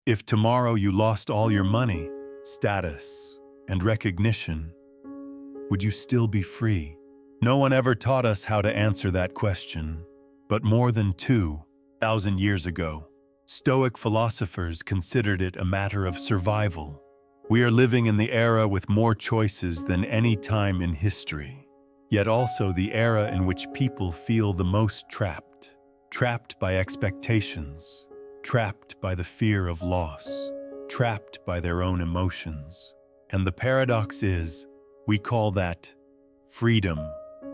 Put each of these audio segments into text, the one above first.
If tomorrow you lost all your money, status, and recognition, would you still be free? No one ever taught us how to answer that question, but more than 2,000 years ago, Stoic philosophers considered it a matter of survival. We are living in the era with more choices than any time in history, yet also the era in which people feel the most trapped. Trapped by expectations, trapped by the fear of loss, trapped by their own emotions. And the paradox is, we call that freedom.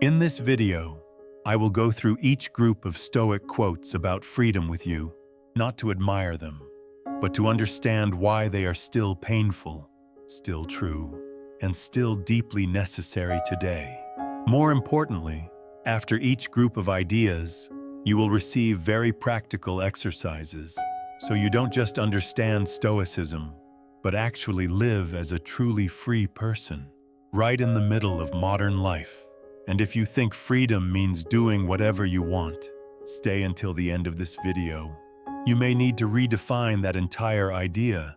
In this video, I will go through each group of Stoic quotes about freedom with you, not to admire them, but to understand why they are still painful, still true, and still deeply necessary today. More importantly, after each group of ideas, you will receive very practical exercises, so you don't just understand Stoicism, but actually live as a truly free person, right in the middle of modern life. And if you think freedom means doing whatever you want, stay until the end of this video. You may need to redefine that entire idea.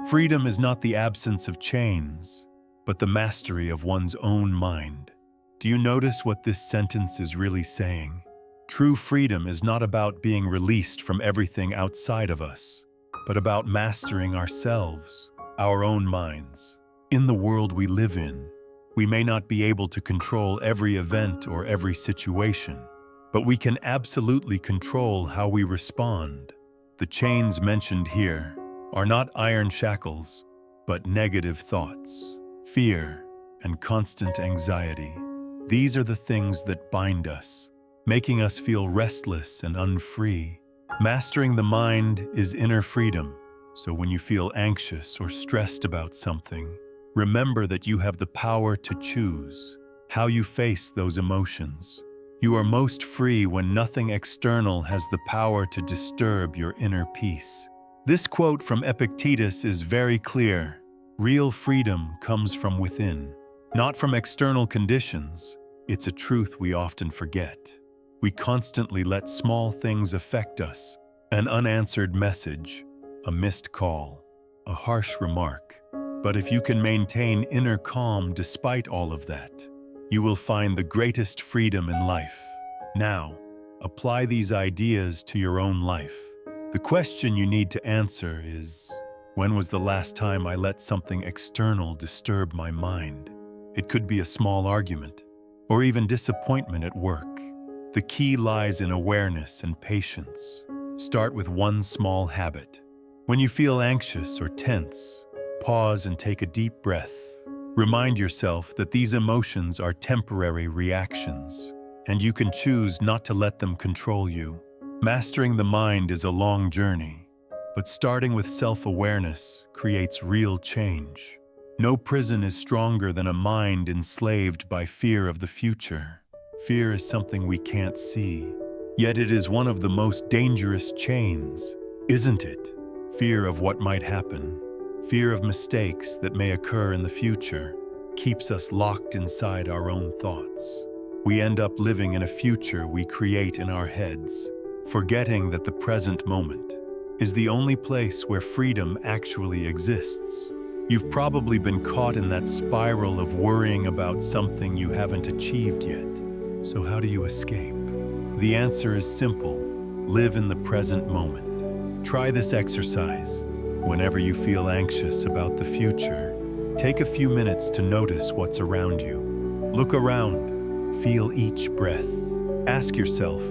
Freedom is not the absence of chains, but the mastery of one's own mind. Do you notice what this sentence is really saying? True freedom is not about being released from everything outside of us, but about mastering ourselves, our own minds. In the world we live in, we may not be able to control every event or every situation, but we can absolutely control how we respond. The chains mentioned here are not iron shackles, but negative thoughts, fear, and constant anxiety. These are the things that bind us, making us feel restless and unfree. Mastering the mind is inner freedom, so when you feel anxious or stressed about something, remember that you have the power to choose how you face those emotions. You are most free when nothing external has the power to disturb your inner peace. This quote from Epictetus is very clear. Real freedom comes from within, not from external conditions. It's a truth we often forget. We constantly let small things affect us. An unanswered message, a missed call, a harsh remark. But if you can maintain inner calm despite all of that, you will find the greatest freedom in life. Now, apply these ideas to your own life. The question you need to answer is, when was the last time I let something external disturb my mind? It could be a small argument, or even disappointment at work. The key lies in awareness and patience. Start with one small habit. When you feel anxious or tense, pause and take a deep breath. Remind yourself that these emotions are temporary reactions, and you can choose not to let them control you. Mastering the mind is a long journey, but starting with self-awareness creates real change. No prison is stronger than a mind enslaved by fear of the future. Fear is something we can't see, yet it is one of the most dangerous chains, isn't it? Fear of what might happen, fear of mistakes that may occur in the future, keeps us locked inside our own thoughts. We end up living in a future we create in our heads, forgetting that the present moment is the only place where freedom actually exists. You've probably been caught in that spiral of worrying about something you haven't achieved yet. So how do you escape? The answer is simple. Live in the present moment. Try this exercise. Whenever you feel anxious about the future, take a few minutes to notice what's around you. Look around. Feel each breath. Ask yourself,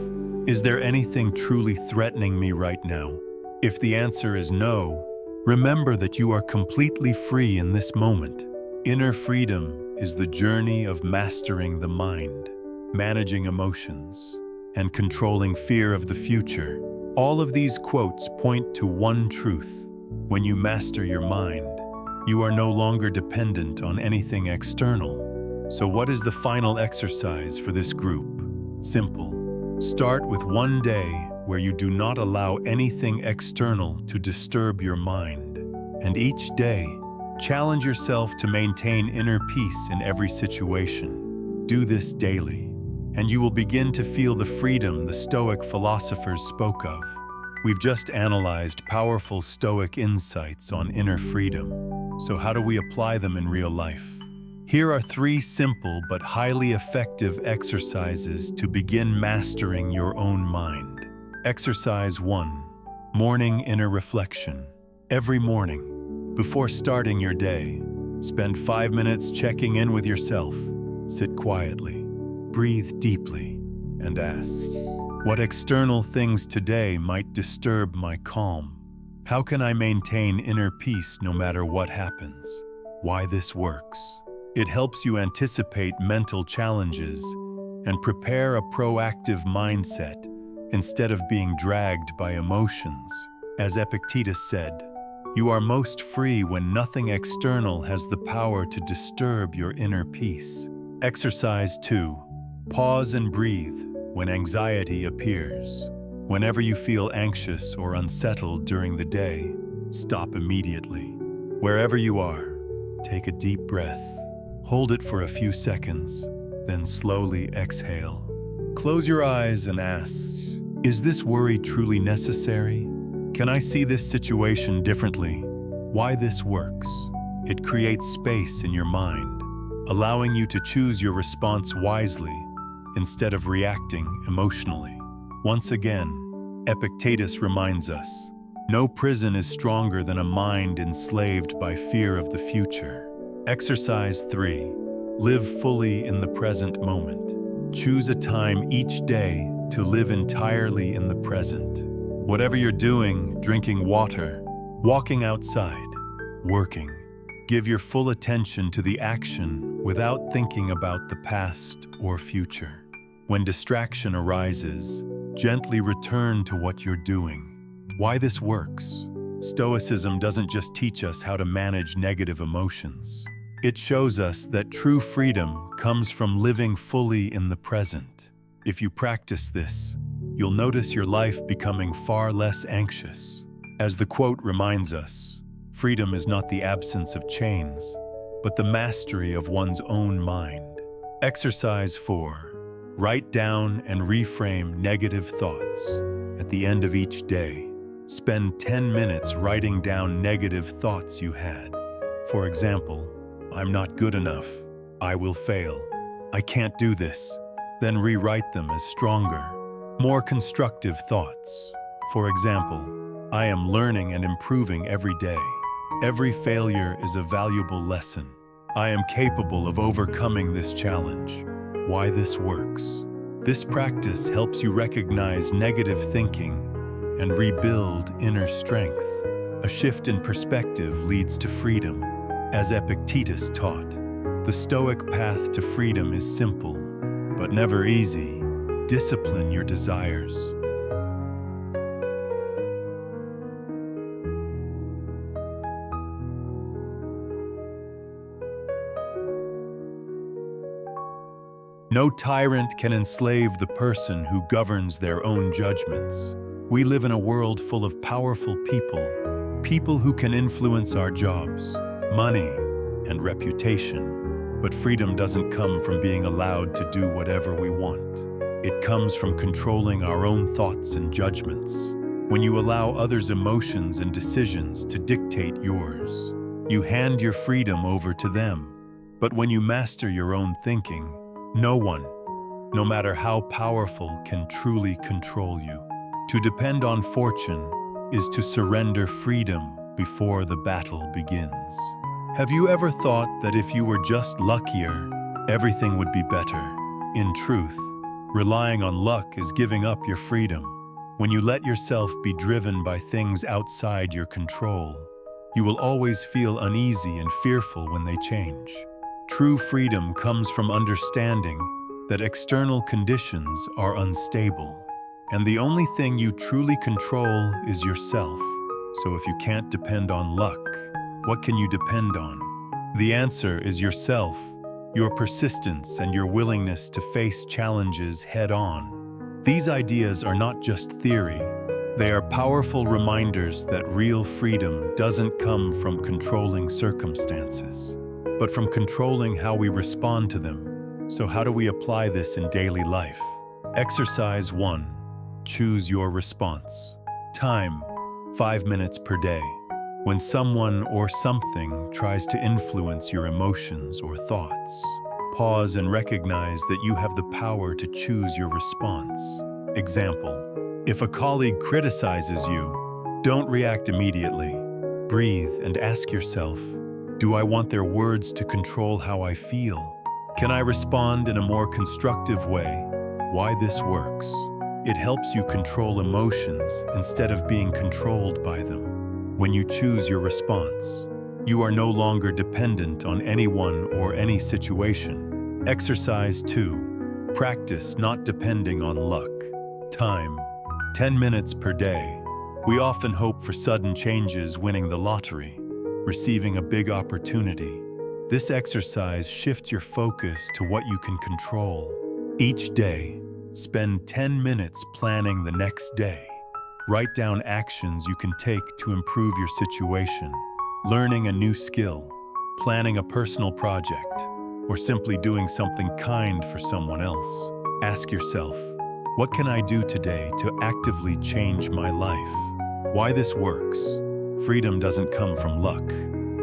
is there anything truly threatening me right now? If the answer is no, remember that you are completely free in this moment. Inner freedom is the journey of mastering the mind, managing emotions, and controlling fear of the future. All of these quotes point to one truth. When you master your mind, you are no longer dependent on anything external. So what is the final exercise for this group? Simple. Start with one day where you do not allow anything external to disturb your mind. And each day, Challenge yourself to maintain inner peace in every situation. Do this daily, and you will begin to feel the freedom the Stoic philosophers spoke of. We've just analyzed powerful Stoic insights on inner freedom. So how do we apply them in real life? Here are 3 simple but highly effective exercises to begin mastering your own mind. Exercise 1. Morning inner reflection. Every morning, before starting your day, spend 5 minutes checking in with yourself. Sit quietly, breathe deeply, and ask, what external things today might disturb my calm? How can I maintain inner peace no matter what happens? Why this works? It helps you anticipate mental challenges and prepare a proactive mindset instead of being dragged by emotions. As Epictetus said, you are most free when nothing external has the power to disturb your inner peace. Exercise 2. Pause and breathe when anxiety appears. Whenever you feel anxious or unsettled during the day, stop immediately. Wherever you are, take a deep breath. Hold it for a few seconds, then slowly exhale. Close your eyes and ask, is this worry truly necessary? Can I see this situation differently? Why this works? It creates space in your mind, allowing you to choose your response wisely instead of reacting emotionally. Once again, Epictetus reminds us, no prison is stronger than a mind enslaved by fear of the future. Exercise 3. Live fully in the present moment. Choose a time each day to live entirely in the present. Whatever you're doing, drinking water, walking outside, working, give your full attention to the action without thinking about the past or future. When distraction arises, gently return to what you're doing. Why this works? Stoicism doesn't just teach us how to manage negative emotions. It shows us that true freedom comes from living fully in the present. If you practice this, you'll notice your life becoming far less anxious. As the quote reminds us, freedom is not the absence of chains, but the mastery of one's own mind. Exercise 4. Write down and reframe negative thoughts. At the end of each day, spend 10 minutes writing down negative thoughts you had. For example, I'm not good enough. I will fail. I can't do this. Then rewrite them as stronger, more constructive thoughts. For example, I am learning and improving every day. Every failure is a valuable lesson. I am capable of overcoming this challenge. Why this works? This practice helps you recognize negative thinking and rebuild inner strength. A shift in perspective leads to freedom. As Epictetus taught, the Stoic path to freedom is simple, but never easy. Discipline your desires. No tyrant can enslave the person who governs their own judgments. We live in a world full of powerful people who can influence our jobs, money, and reputation. But freedom doesn't come from being allowed to do whatever we want. It comes from controlling our own thoughts and judgments. When you allow others' emotions and decisions to dictate yours, you hand your freedom over to them. But when you master your own thinking, no one, no matter how powerful, can truly control you. To depend on fortune is to surrender freedom before the battle begins. Have you ever thought that if you were just luckier, everything would be better? In truth, relying on luck is giving up your freedom. When you let yourself be driven by things outside your control, you will always feel uneasy and fearful when they change. True freedom comes from understanding that external conditions are unstable, and the only thing you truly control is yourself. So if you can't depend on luck, what can you depend on? The answer is yourself, your persistence, and your willingness to face challenges head-on. These ideas are not just theory, They are powerful reminders that real freedom doesn't come from controlling circumstances, but from controlling how we respond to them. So how do we apply this in daily life? Exercise 1. Choose your response. Time, 5 minutes per day. When someone or something tries to influence your emotions or thoughts, pause and recognize that you have the power to choose your response. Example: if a colleague criticizes you, don't react immediately. Breathe and ask yourself, do I want their words to control how I feel? Can I respond in a more constructive way? Why this works? It helps you control emotions instead of being controlled by them. When you choose your response, you are no longer dependent on anyone or any situation. Exercise 2. Practice not depending on luck. Time, 10 minutes per day. We often hope for sudden changes, winning the lottery, receiving a big opportunity. This exercise shifts your focus to what you can control. Each day, spend 10 minutes planning the next day. Write down actions you can take to improve your situation. Learning a new skill, planning a personal project, or simply doing something kind for someone else. Ask yourself, what can I do today to actively change my life? Why this works? Freedom doesn't come from luck.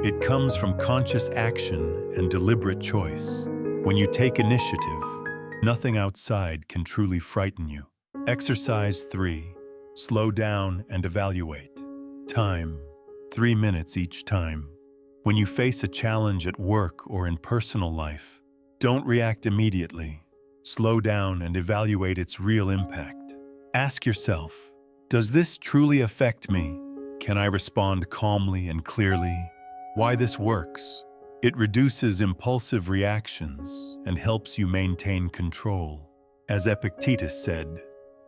It comes from conscious action and deliberate choice. When you take initiative, nothing outside can truly frighten you. Exercise 3. Slow down and evaluate. Time, 3 minutes each time. When you face a challenge at work or in personal life, don't react immediately. Slow down and evaluate its real impact. Ask yourself, does this truly affect me? Can I respond calmly and clearly? Why this works? It reduces impulsive reactions and helps you maintain control. As Epictetus said,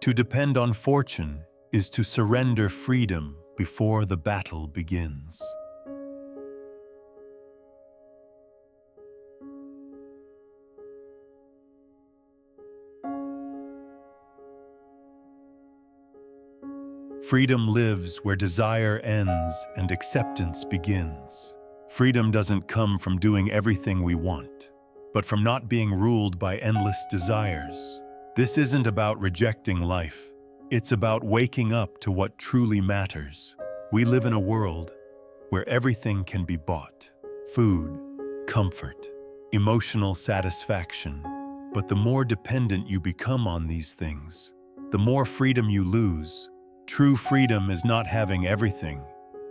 to depend on fortune is to surrender freedom before the battle begins. Freedom lives where desire ends and acceptance begins. Freedom doesn't come from doing everything we want, but from not being ruled by endless desires. This isn't about rejecting life. It's about waking up to what truly matters. We live in a world where everything can be bought: food, comfort, emotional satisfaction. But the more dependent you become on these things, the more freedom you lose. True freedom is not having everything,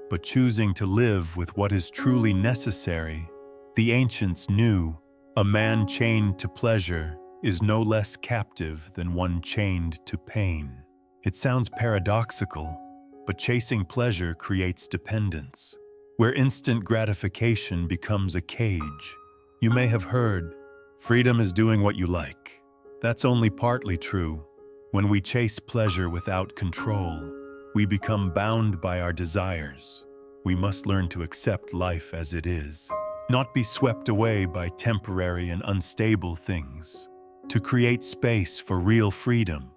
but choosing to live with what is truly necessary. The ancients knew a man chained to pleasure is no less captive than one chained to pain. It sounds paradoxical, but chasing pleasure creates dependence, where instant gratification becomes a cage. You may have heard, freedom is doing what you like. That's only partly true. When we chase pleasure without control, we become bound by our desires. We must learn to accept life as it is, not be swept away by temporary and unstable things. To create space for real freedom,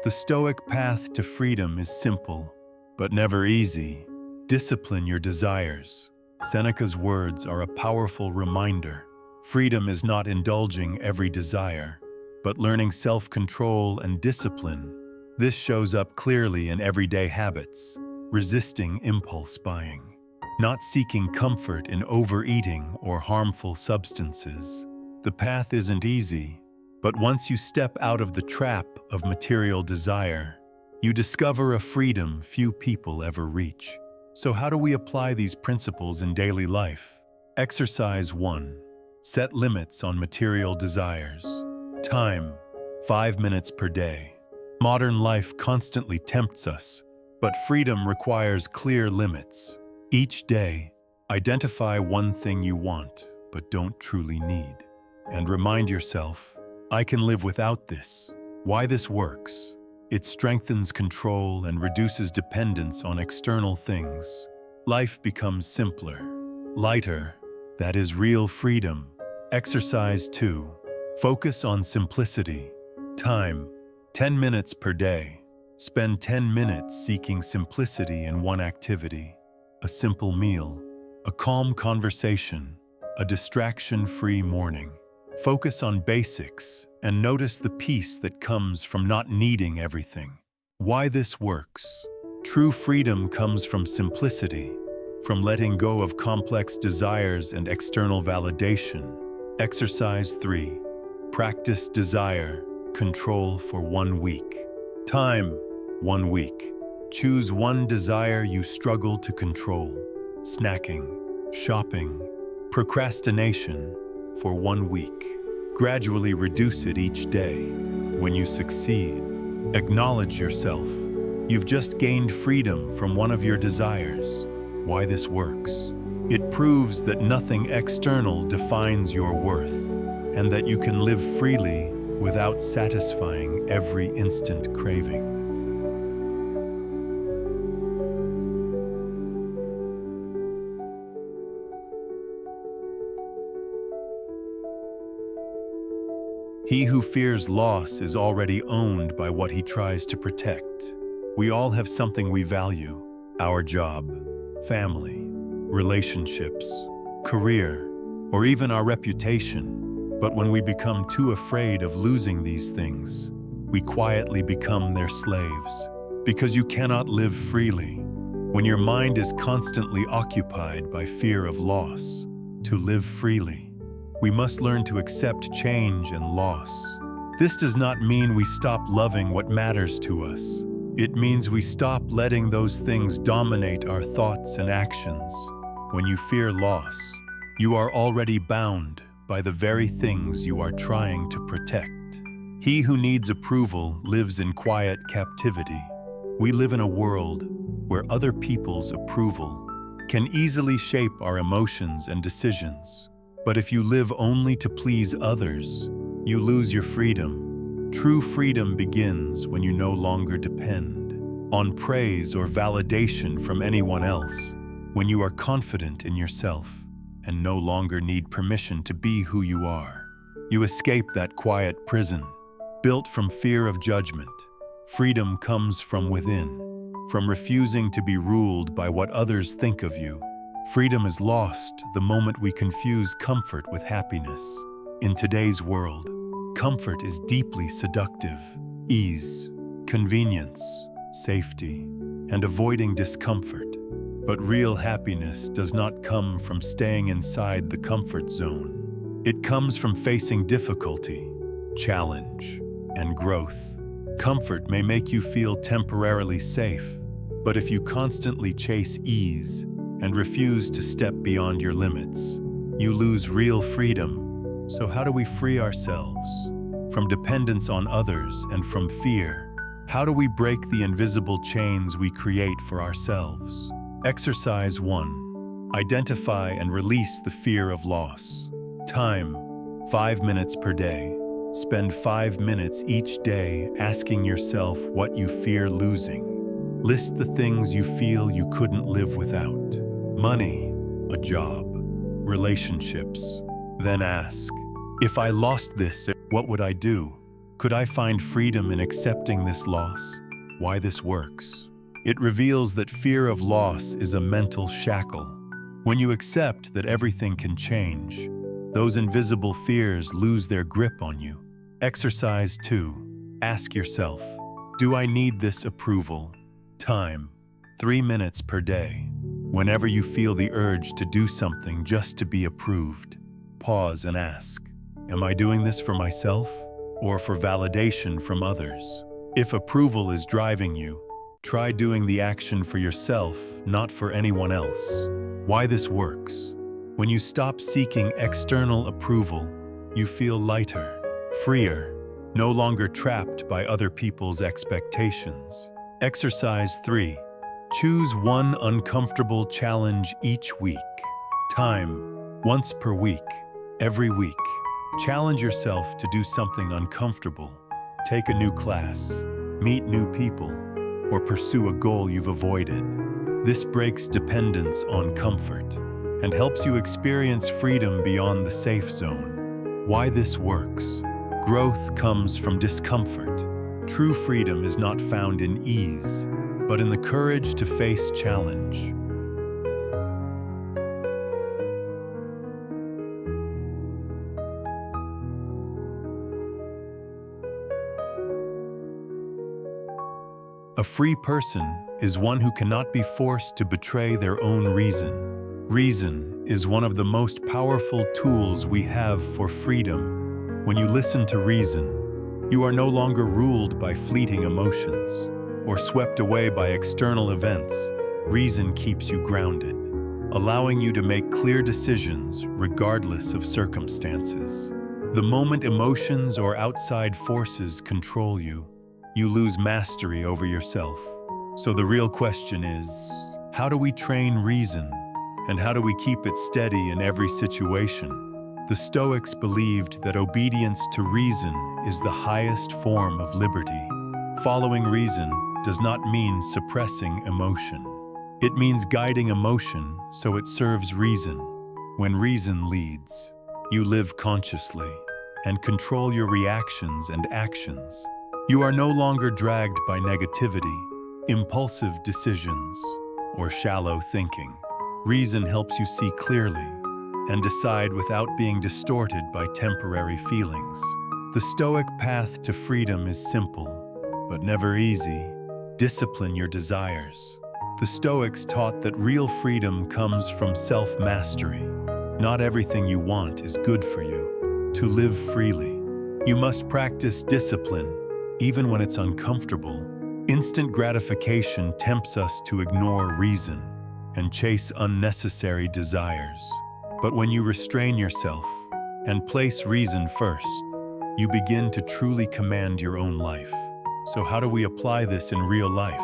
the Stoic path to freedom is simple, but never easy. Discipline your desires. Seneca's words are a powerful reminder. Freedom is not indulging every desire, but learning self-control and discipline. This shows up clearly in everyday habits: resisting impulse buying, not seeking comfort in overeating or harmful substances. The path isn't easy, but once you step out of the trap of material desire, you discover a freedom few people ever reach. So how do we apply these principles in daily life? Exercise 1. Set limits on material desires. Time, 5 minutes per day. Modern life constantly tempts us, but freedom requires clear limits. Each day, identify one thing you want but don't truly need, and remind yourself, I can live without this. Why this works? It strengthens control and reduces dependence on external things. Life becomes simpler, lighter. That is real freedom. Exercise 2. Focus on simplicity. Time, 10 minutes per day. Spend 10 minutes seeking simplicity in one activity: a simple meal, a calm conversation, a distraction-free morning. Focus on basics and notice the peace that comes from not needing everything. Why this works? True freedom comes from simplicity, from letting go of complex desires and external validation. Exercise 3. Practice desire control for 1 week. Time: 1 week. Choose one desire you struggle to control: snacking, shopping, procrastination, for 1 week. Gradually reduce it each day. When you succeed, acknowledge yourself. You've just gained freedom from one of your desires. Why this works? It proves that nothing external defines your worth, and that you can live freely without satisfying every instant craving. He who fears loss is already owned by what he tries to protect. We all have something we value: our job, family, relationships, career, or even our reputation. But when we become too afraid of losing these things, we quietly become their slaves. Because you cannot live freely when your mind is constantly occupied by fear of loss. To live freely, we must learn to accept change and loss. This does not mean we stop loving what matters to us. It means we stop letting those things dominate our thoughts and actions. When you fear loss, you are already bound by the very things you are trying to protect. He who needs approval lives in quiet captivity. We live in a world where other people's approval can easily shape our emotions and decisions. But if you live only to please others, you lose your freedom. True freedom begins when you no longer depend on praise or validation from anyone else, when you are confident in yourself and no longer need permission to be who you are. You escape that quiet prison, built from fear of judgment. Freedom comes from within, from refusing to be ruled by what others think of you. Freedom is lost the moment we confuse comfort with happiness. In today's world, comfort is deeply seductive. Ease, convenience, safety, and avoiding discomfort. But real happiness does not come from staying inside the comfort zone. It comes from facing difficulty, challenge, and growth. Comfort may make you feel temporarily safe, but if you constantly chase ease and refuse to step beyond your limits, you lose real freedom. So how do we free ourselves from dependence on others and from fear? How do we break the invisible chains we create for ourselves? Exercise 1. Identify and release the fear of loss. Time: 5 minutes per day. Spend 5 minutes each day asking yourself what you fear losing. List the things you feel you couldn't live without. Money, a job, relationships. Then ask, if I lost this, what would I do? Could I find freedom in accepting this loss? Why this works? It reveals that fear of loss is a mental shackle. When you accept that everything can change, those invisible fears lose their grip on you. Exercise 2. Ask yourself, do I need this approval? Time: 3 minutes per day. Whenever you feel the urge to do something just to be approved, pause and ask, am I doing this for myself or for validation from others? If approval is driving you, try doing the action for yourself, not for anyone else. Why this works? When you stop seeking external approval, you feel lighter, freer, no longer trapped by other people's expectations. Exercise 3. Choose one uncomfortable challenge each week. Time: once per week, every week. Challenge yourself to do something uncomfortable. Take a new class, meet new people, or pursue a goal you've avoided. This breaks dependence on comfort and helps you experience freedom beyond the safe zone. Why this works? Growth comes from discomfort. True freedom is not found in ease, but in the courage to face challenge. A free person is one who cannot be forced to betray their own reason. Reason is one of the most powerful tools we have for freedom. When you listen to reason, you are no longer ruled by fleeting emotions or swept away by external events. Reason keeps you grounded, allowing you to make clear decisions regardless of circumstances. The moment emotions or outside forces control you, you lose mastery over yourself. So the real question is, how do we train reason? And how do we keep it steady in every situation? The Stoics believed that obedience to reason is the highest form of liberty. Following reason does not mean suppressing emotion. It means guiding emotion so it serves reason. When reason leads, you live consciously and control your reactions and actions. You are no longer dragged by negativity, impulsive decisions, or shallow thinking. Reason helps you see clearly and decide without being distorted by temporary feelings. The Stoic path to freedom is simple, but never easy. Discipline your desires. The Stoics taught that real freedom comes from self-mastery. Not everything you want is good for you. To live freely, you must practice discipline, even when it's uncomfortable. Instant gratification tempts us to ignore reason and chase unnecessary desires. But when you restrain yourself and place reason first, you begin to truly command your own life. So how do we apply this in real life?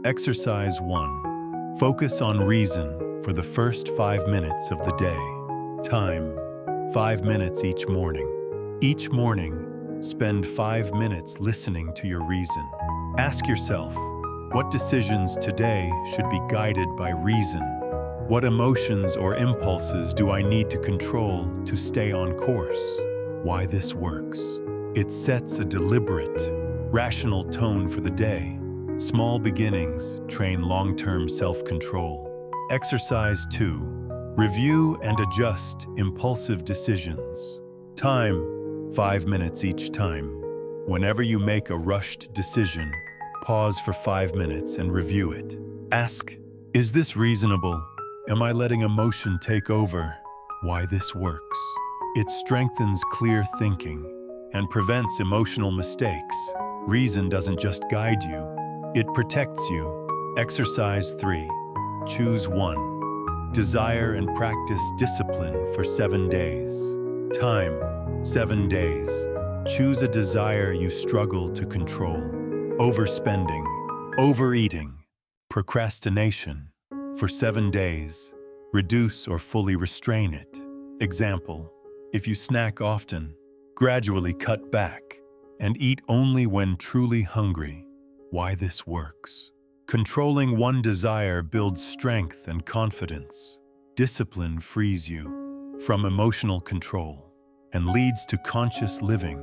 Exercise 1. Focus on reason for the first 5 minutes of the day. Time: 5 minutes each morning. Each morning, spend 5 minutes listening to your reason. Ask yourself, what decisions today should be guided by reason? What emotions or impulses do I need to control to stay on course? Why this works? It sets a deliberate, rational tone for the day. Small beginnings train long-term self-control. Exercise 2. Review and adjust impulsive decisions. Time: 5 minutes each time. Whenever you make a rushed decision, pause for 5 minutes and review it. Ask, is this reasonable? Am I letting emotion take over? Why this works? It strengthens clear thinking and prevents emotional mistakes. Reason doesn't just guide you, it protects you. Exercise 3. Choose one. Desire and practice discipline for 7 days. Time: 7 days. Choose a desire you struggle to control. Overspending, overeating, procrastination. For 7 days, reduce or fully restrain it. Example: if you snack often, gradually cut back and eat only when truly hungry. Why this works? Controlling one desire builds strength and confidence. Discipline frees you from emotional control and leads to conscious living.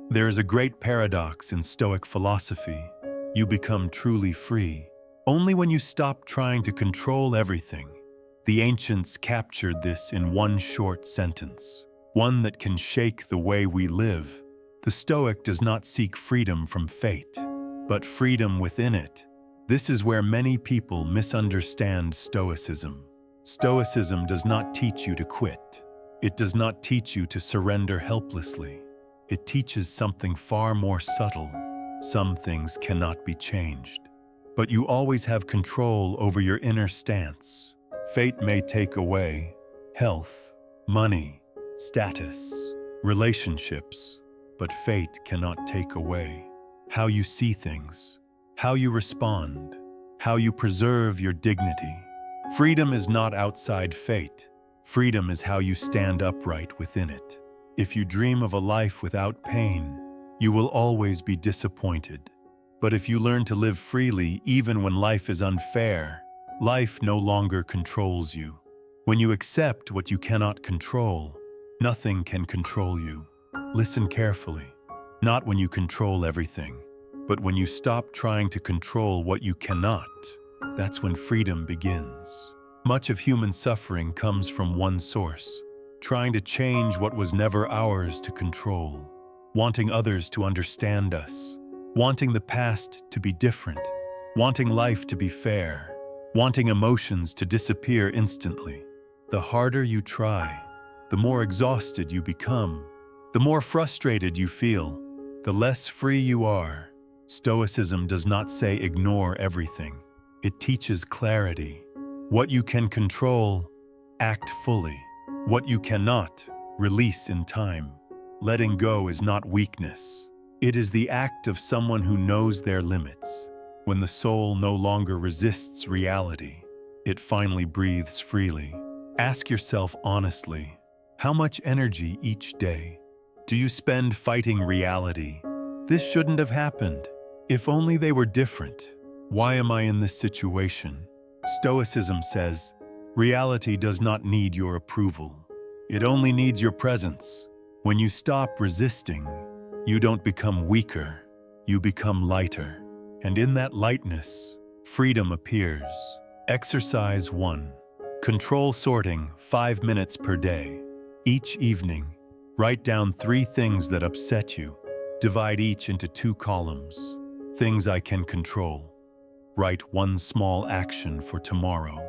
There is a great paradox in Stoic philosophy. You become truly free only when you stop trying to control everything. The ancients captured this in one short sentence, one that can shake the way we live. The Stoic does not seek freedom from fate, but freedom within it. This is where many people misunderstand Stoicism. Stoicism does not teach you to quit. It does not teach you to surrender helplessly. It teaches something far more subtle. Some things cannot be changed, but you always have control over your inner stance. Fate may take away health, money, status, relationships, but fate cannot take away how you see things, how you respond, how you preserve your dignity. Freedom is not outside fate. Freedom is how you stand upright within it. If you dream of a life without pain, you will always be disappointed. But if you learn to live freely even when life is unfair, life no longer controls you. When you accept what you cannot control, nothing can control you. Listen carefully. Not when you control everything, but when you stop trying to control what you cannot. That's when freedom begins. Much of human suffering comes from one source: trying to change what was never ours to control, wanting others to understand us, wanting the past to be different, wanting life to be fair, wanting emotions to disappear instantly. The harder you try, the more exhausted you become, the more frustrated you feel, the less free you are. Stoicism does not say ignore everything. It teaches clarity. What you can control, act fully. What you cannot, release in time. Letting go is not weakness. It is the act of someone who knows their limits. When the soul no longer resists reality, it finally breathes freely. Ask yourself honestly, how much energy each day do you spend fighting reality? This shouldn't have happened. If only they were different. Why am I in this situation? Stoicism says, reality does not need your approval. It only needs your presence. When you stop resisting, you don't become weaker, you become lighter. And in that lightness, freedom appears. Exercise 1. Control sorting 5 minutes per day. Each evening, write down 3 things that upset you. Divide each into 2 columns. Things I can control. Write 1 small action for tomorrow.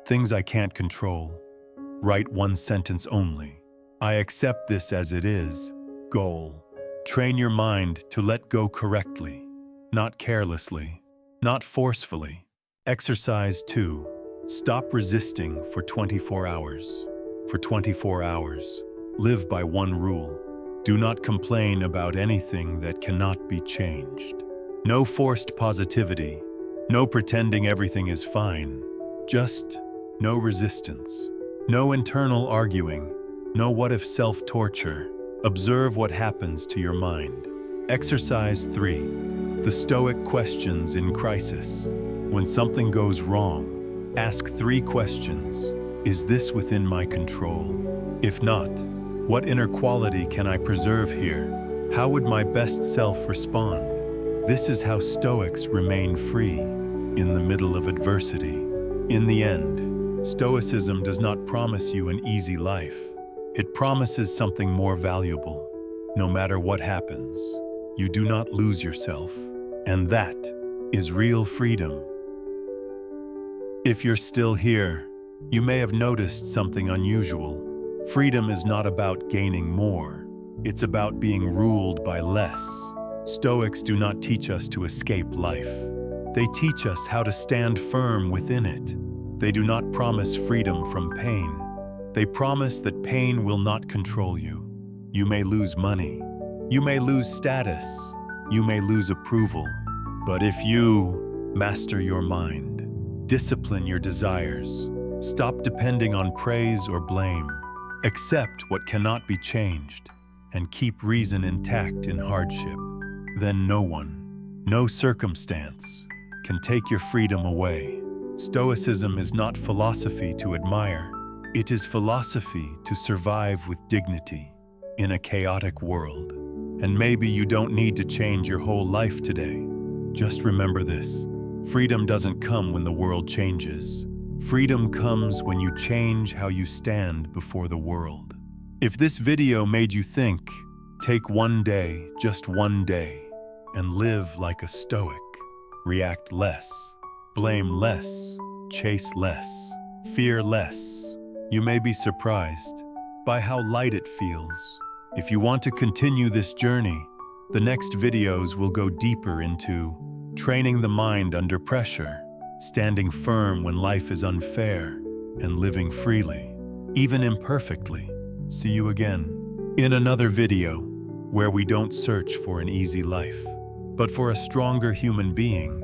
Things I can't control. Write 1 sentence only. I accept this as it is. Goal. Train your mind to let go correctly, not carelessly, not forcefully. Exercise 2. Stop resisting for 24 hours. For 24 hours, live by 1 rule. Do not complain about anything that cannot be changed. No forced positivity. No pretending everything is fine. Just no resistance. No internal arguing. No what-if self-torture. Observe what happens to your mind. Exercise 3. The Stoic questions in crisis. When something goes wrong, ask 3 questions. Is this within my control? If not, what inner quality can I preserve here? How would my best self respond? This is how Stoics remain free in the middle of adversity. In the end, Stoicism does not promise you an easy life. It promises something more valuable. No matter what happens, you do not lose yourself. And that is real freedom. If you're still here, you may have noticed something unusual. Freedom is not about gaining more. It's about being ruled by less. Stoics do not teach us to escape life. They teach us how to stand firm within it. They do not promise freedom from pain. They promise that pain will not control you. You may lose money. You may lose status. You may lose approval. But if you master your mind, discipline your desires, stop depending on praise or blame, accept what cannot be changed, and keep reason intact in hardship, then no one, no circumstance, can take your freedom away. Stoicism is not philosophy to admire. It is philosophy to survive with dignity in a chaotic world. And maybe you don't need to change your whole life today. Just remember this: freedom doesn't come when the world changes. Freedom comes when you change how you stand before the world. If this video made you think, take one day, just one day, and live like a Stoic. React less, blame less, chase less, fear less. You may be surprised by how light it feels. If you want to continue this journey, the next videos will go deeper into training the mind under pressure, standing firm when life is unfair, and living freely, even imperfectly. See you again in another video where we don't search for an easy life, but for a stronger human being.